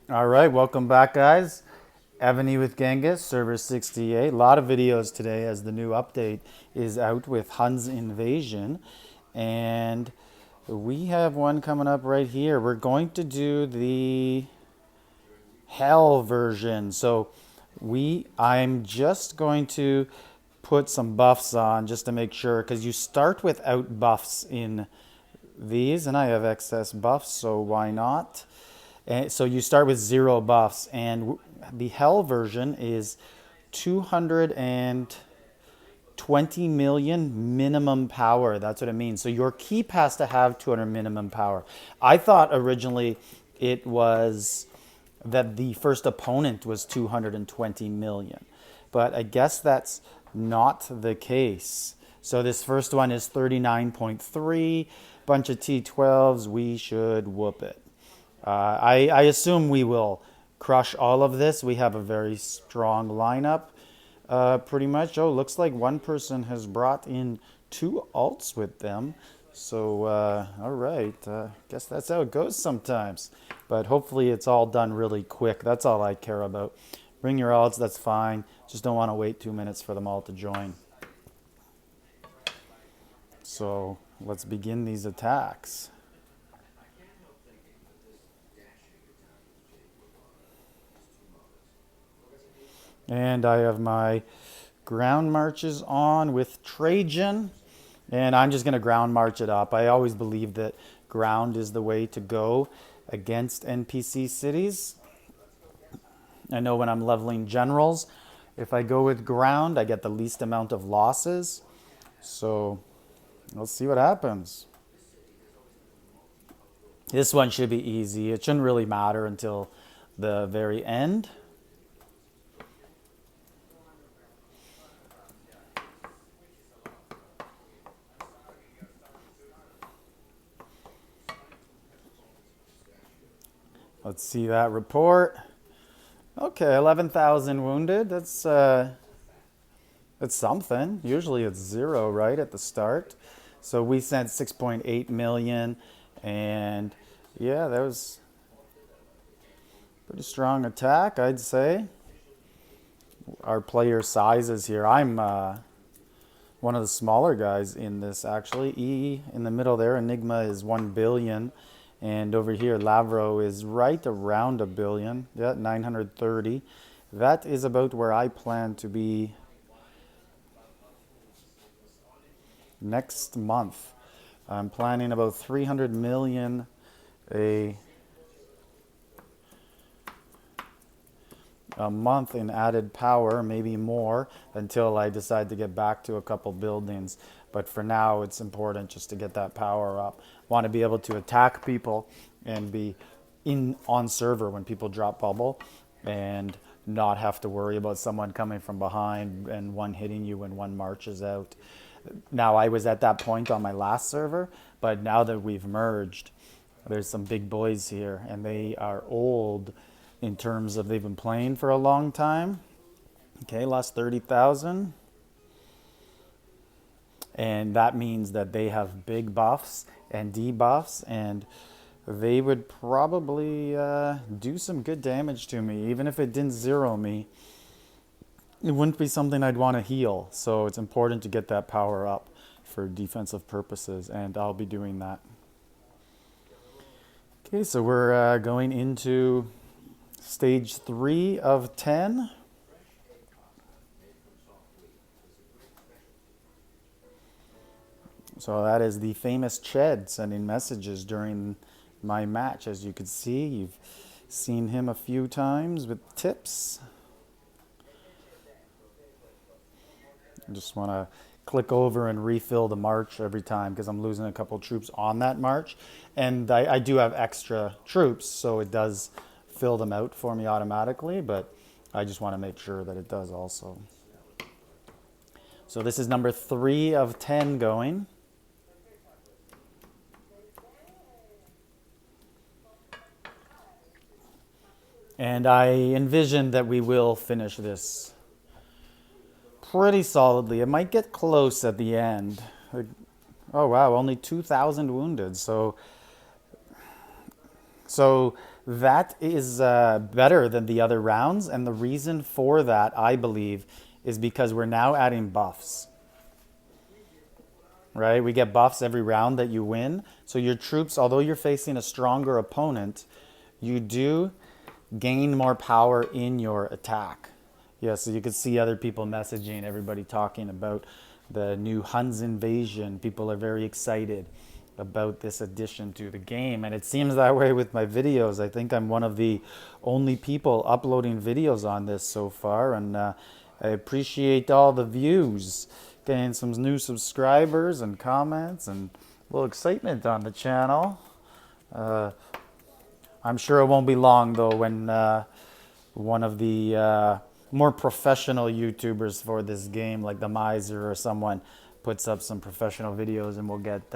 All right, welcome back, guys. Evony with Genghis, server 68. A lot of videos today as the new update is out with Huns Invasion. And we have one coming up right here. We're going to do the Hell version. I'm just going to put some buffs on just to make sure, because you start without buffs in these, and I have excess buffs, so why not? And so you start with 0 buffs, and the Hell version is 220 million minimum power. That's what it means. So your keep has to have 200 minimum power. I thought originally it was that the first opponent was 220 million, but I guess that's not the case. So this first one is 39.3, bunch of T12s. We should whoop it. I assume we will crush all of this. We have a very strong lineup, pretty much. Oh, looks like one person has brought in 2 alts with them. So, all right. Guess that's how it goes sometimes. But hopefully it's all done really quick. That's all I care about. Bring your alts, that's fine. Just don't want to wait 2 minutes for them all to join. So, let's begin these attacks. And I have my ground marches on with Trajan. And I'm just going to ground march it up. I always believe that ground is the way to go against NPC cities. I know when I'm leveling generals, if I go with ground, I get the least amount of losses. So let's see what happens. This one should be easy. It shouldn't really matter until the very end. Let's see that report. Okay, 11,000 wounded. That's something. Usually it's 0 right at the start. So we sent 6.8 million, and yeah, that was pretty strong attack, I'd say. Our player sizes here. I'm one of the smaller guys in this, actually. E in the middle there, Enigma is 1 billion. And over here, Lavro is right around 1 billion. Yeah, 930. That is about where I plan to be next month. I'm planning about 300 million a month in added power, maybe more, until I decide to get back to a couple buildings. But for now, it's important just to get that power up. Want to be able to attack people and be in on server when people drop bubble, and not have to worry about someone coming from behind and one hitting you when one marches out. Now, I was at that point on my last server, but now that we've merged, there's some big boys here, and they are old in terms of they've been playing for a long time. Okay, lost 30,000. And that means that they have big buffs and debuffs, and they would probably do some good damage to me. Even if it didn't 0 me, it wouldn't be something I'd want to heal. So it's important to get that power up for defensive purposes, and I'll be doing that. Okay, so we're going into stage 3 of 10. So that is the famous Ched sending messages during my match. As you can see, you've seen him a few times with tips. I just want to click over and refill the march every time because I'm losing a couple troops on that march. And I do have extra troops, so it does fill them out for me automatically, but I just want to make sure that it does also. So this is number 3 of 10 going. And I envision that we will finish this pretty solidly. It might get close at the end. Oh wow, only 2,000 wounded. So That is better than the other rounds, and the reason for that, I believe, is because we're now adding buffs. Right? We get buffs every round that you win. So your troops, although you're facing a stronger opponent, you do gain more power in your attack. Yeah, so you could see other people messaging, everybody talking about the new Huns invasion. People are very excited about this addition to the game, and it seems that way with my videos. I think I'm one of the only people uploading videos on this so far, and I appreciate all the views, getting some new subscribers and comments and a little excitement on the channel. I'm sure it won't be long though when one of the more professional YouTubers for this game, like the Miser or someone, puts up some professional videos, and we'll get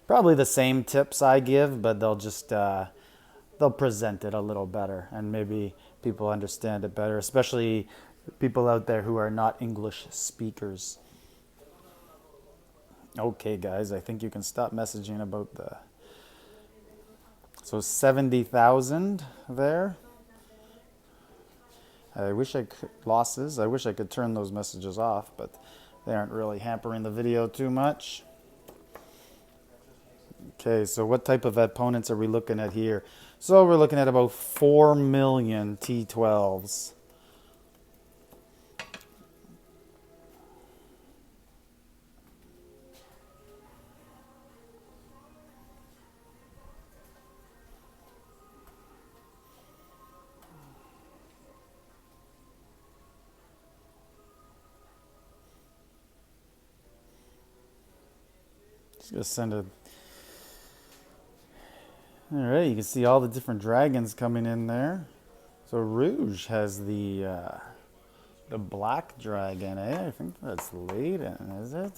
probably the same tips I give, but they'll present it a little better, and maybe people understand it better, especially people out there who are not English speakers. Okay, guys, I think you can stop messaging about the. So 70,000 there. I wish I could, losses. I wish I could turn those messages off, but they aren't really hampering the video too much. Okay, so what type of opponents are we looking at here? So we're looking at about 4 million T12s. Just gonna send a. All right, you can see all the different dragons coming in there. So Rouge has the black dragon, eh? I think that's Layden, is it?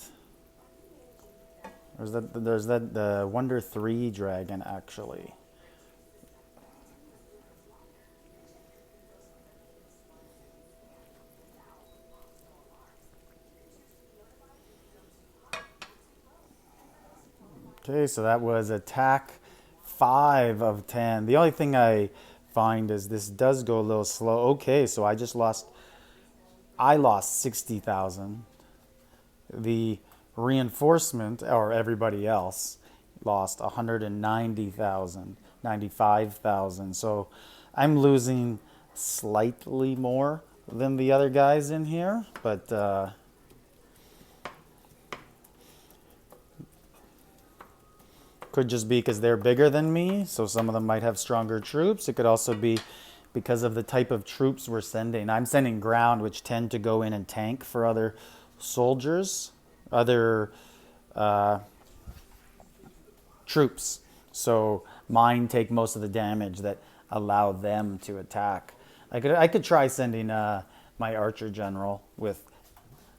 Or is that there's that the Wonder 3 dragon actually? Okay, so that was attack 5 of 10. The only thing I find is this does go a little slow. Okay, so I lost 60,000. The reinforcement, or everybody else, lost 190,000, 95,000. So I'm losing slightly more than the other guys in here, but could just be because they're bigger than me, so some of them might have stronger troops. It could also be because of the type of troops we're sending. I'm sending ground, which tend to go in and tank for other soldiers, other troops. So mine take most of the damage that allow them to attack. I could try sending my archer general with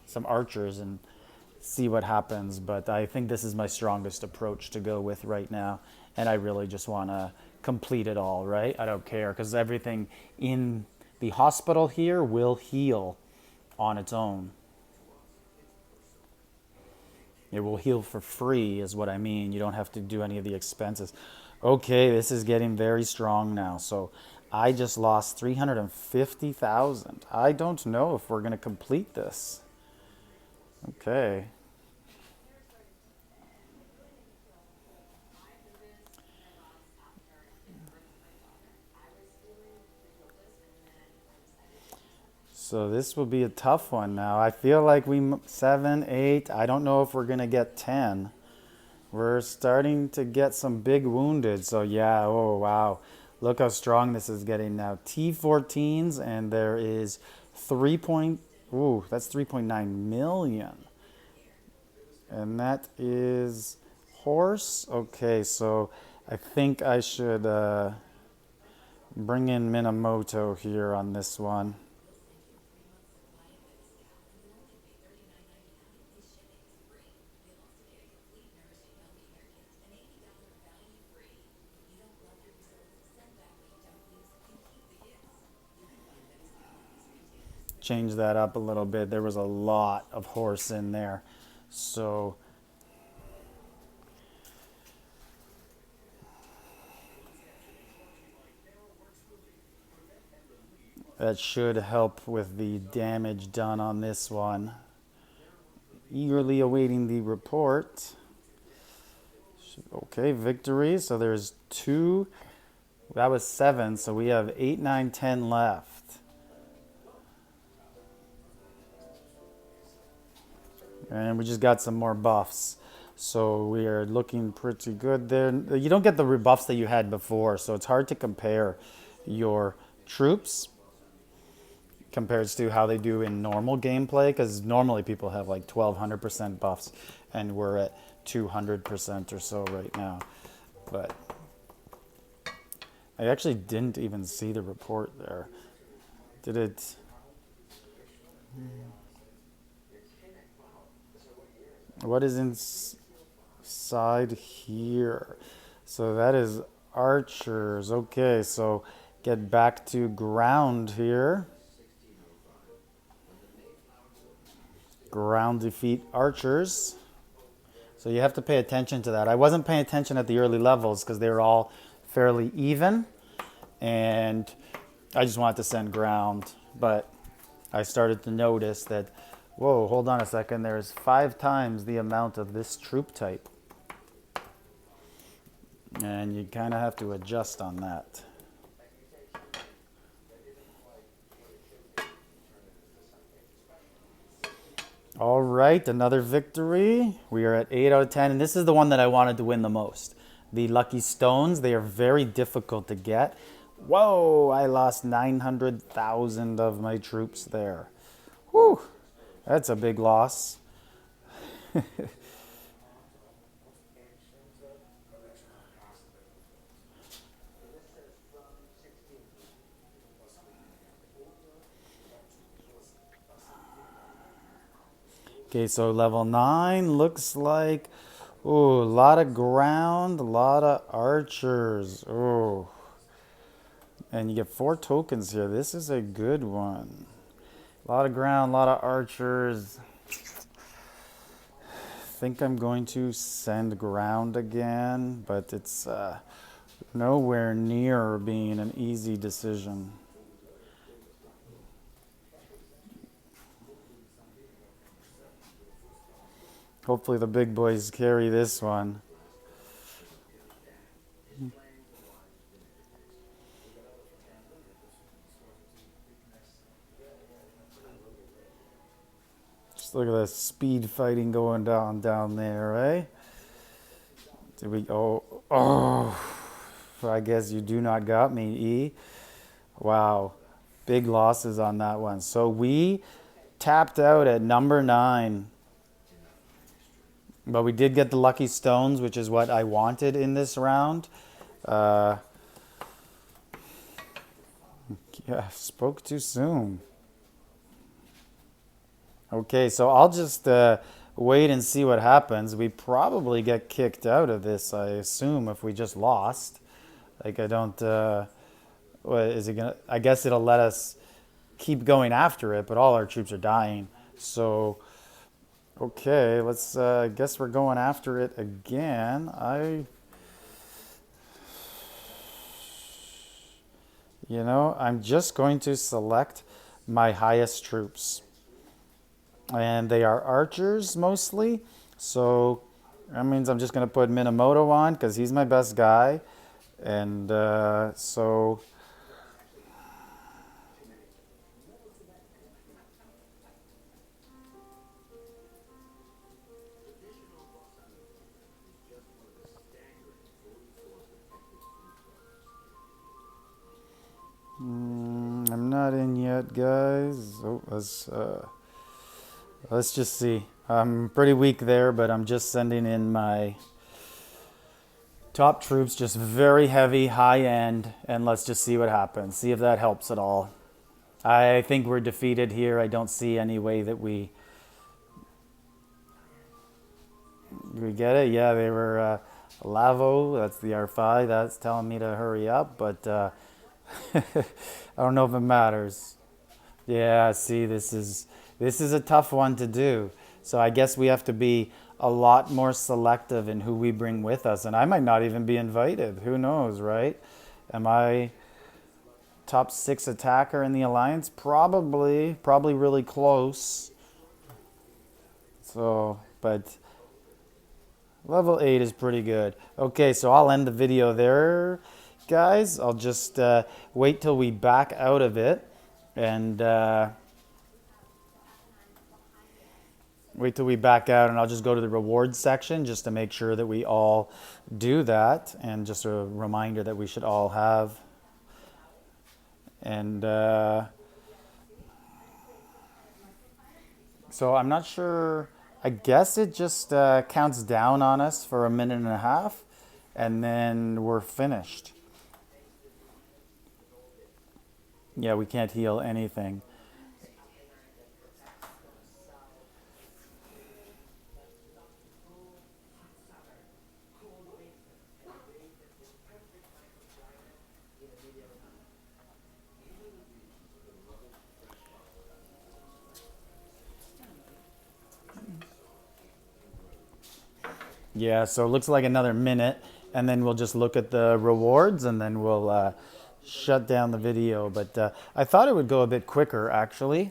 some archers and see what happens, but I think this is my strongest approach to go with right now, and I really just want to complete it all, right? I don't care, because everything in the hospital here will heal on its own. It will heal for free is what I mean. You don't have to do any of the expenses. Okay, this is getting very strong now. So I just lost 350,000. I don't know if we're going to complete this. Okay. So this will be a tough one now. I feel like 7, 8. I don't know if we're going to get 10. We're starting to get some big wounded. So yeah, oh wow. Look how strong this is getting now. T14s, and there is 3 point, ooh, that's 3.9 million. And that is horse. Okay, so I think I should bring in Minamoto here on this one. Change that up a little bit. There was a lot of horse in there. So That should help with the damage done on this one. Eagerly awaiting the report. Okay, victory. So there's 2. That was 7. So we have 8, 9, 10 left. And we just got some more buffs. So we are looking pretty good there. You don't get the rebuffs that you had before, so it's hard to compare your troops compared to how they do in normal gameplay, because normally people have like 1200% buffs, and we're at 200% or so right now. But I actually didn't even see the report there. Did it? What is inside here? So that is archers. Okay, so get back to ground here. Ground defeat archers. So you have to pay attention to that. I wasn't paying attention at the early levels because they were all fairly even, and I just wanted to send ground. But I started to notice that, whoa, hold on a second, there's 5 times the amount of this troop type. And you kind of have to adjust on that. All right, another victory. We are at 8 out of 10, and this is the one that I wanted to win the most. The lucky stones, they are very difficult to get. Whoa, I lost 900,000 of my troops there. Whew, that's a big loss. Okay, so level 9 looks like, ooh, a lot of ground, a lot of archers. Oh, and you get 4 tokens here. This is a good one. A lot of ground, a lot of archers. I think I'm going to send ground again, but it's nowhere near being an easy decision. Hopefully the big boys carry this one. Just look at the speed fighting going down there, eh? Did we? Oh! I guess you do not got me, E. Wow, big losses on that one. So we tapped out at number 9. But we did get the lucky stones, which is what I wanted in this round. Yeah, spoke too soon. Okay, so I'll just wait and see what happens. We probably get kicked out of this, I assume, if we just lost. Like, I don't... what is it gonna? I guess it'll let us keep going after it, but all our troops are dying. So... Okay, let's, I guess we're going after it again. I'm just going to select my highest troops. And they are archers mostly. So that means I'm just going to put Minamoto on because he's my best guy. And so... I'm not in yet, guys. Oh, let's just see. I'm pretty weak there, but I'm just sending in my top troops, just very heavy, high end, and let's just see what happens. See if that helps at all. I think we're defeated here. I don't see any way that we get it. Yeah, they were Lavo. That's the R5. That's telling me to hurry up, but I don't know if it matters. Yeah, see, this is a tough one to do. So I guess we have to be a lot more selective in who we bring with us, and I might not even be invited. Who knows, right? Am I? top 6 attacker in the alliance? Probably really close. So, but level 8 is pretty good. Okay, so I'll end the video there, guys. I'll just wait till we back out of it, and wait till we back out, and I'll just go to the rewards section just to make sure that we all do that, and just a reminder that we should all have. And so I'm not sure. I guess it just counts down on us for a minute and a half, and then we're finished. Yeah, we can't heal anything. Yeah, so it looks like another minute, and then we'll just look at the rewards, and then we'll shut down the video. But I thought it would go a bit quicker, actually.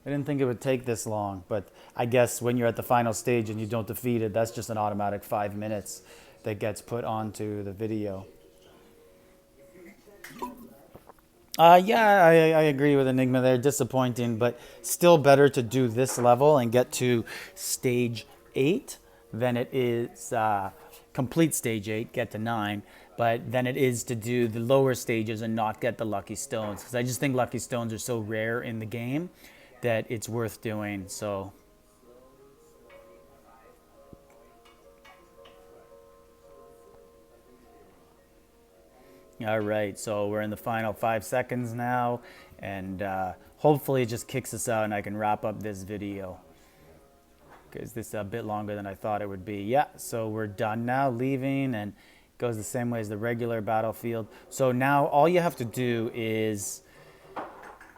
I didn't think it would take this long, but I guess when you're at the final stage and you don't defeat it, that's just an automatic 5 minutes that gets put onto the video. Yeah, I agree with Enigma there. Disappointing, but still better to do this level and get to stage 8 than it is complete stage 8, get to 9, but than it is to do the lower stages and not get the lucky stones. Because I just think lucky stones are so rare in the game that it's worth doing. So. All right, so we're in the final 5 seconds now, and hopefully it just kicks us out and I can wrap up this video, because this is a bit longer than I thought it would be. Yeah, so we're done now, leaving, and it goes the same way as the regular battlefield. So now all you have to do is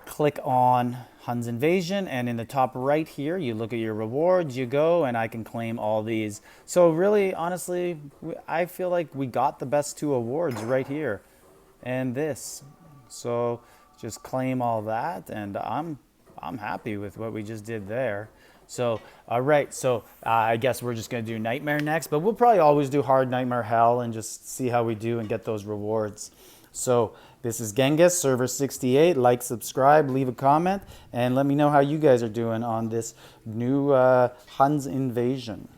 click on Huns Invasion, and in the top right here, you look at your rewards, you go, and I can claim all these. So really, honestly, I feel like we got the best 2 awards right here and this. So just claim all that, and I'm happy with what we just did there. So, all right, so I guess we're just going to do Nightmare next, but we'll probably always do Hard, Nightmare, Hell, and just see how we do and get those rewards. So this is Genghis, server 68. Like, subscribe, leave a comment, and let me know how you guys are doing on this new Huns invasion.